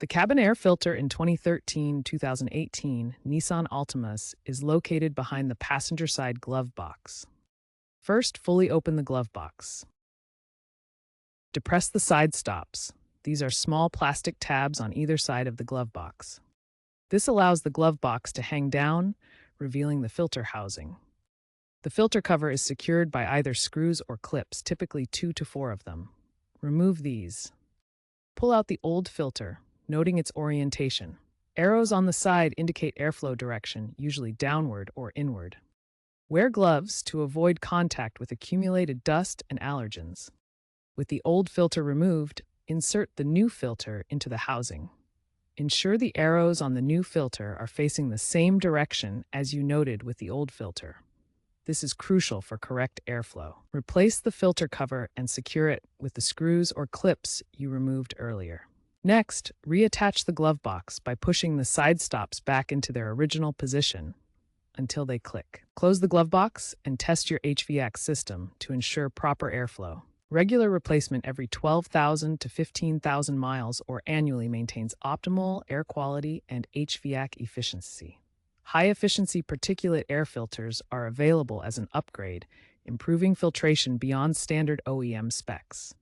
The cabin air filter in 2013-2018 Nissan Altimas is located behind the passenger side glove box. First, fully open the glove box. Depress the side stops. These are small plastic tabs on either side of the glove box. This allows the glove box to hang down, revealing the filter housing. The filter cover is secured by either screws or clips, typically 2 to 4 of them. Remove these. Pull out the old filter, noting its orientation. Arrows on the side indicate airflow direction, usually downward or inward. Wear gloves to avoid contact with accumulated dust and allergens. With the old filter removed, insert the new filter into the housing. Ensure the arrows on the new filter are facing the same direction as you noted with the old filter. This is crucial for correct airflow. Replace the filter cover and secure it with the screws or clips you removed earlier. Next, reattach the glove box by pushing the side stops back into their original position until they click. Close the glove box and test your HVAC system to ensure proper airflow. Regular replacement every 12,000 to 15,000 miles or annually maintains optimal air quality and HVAC efficiency. High-efficiency particulate air filters are available as an upgrade, improving filtration beyond standard OEM specs.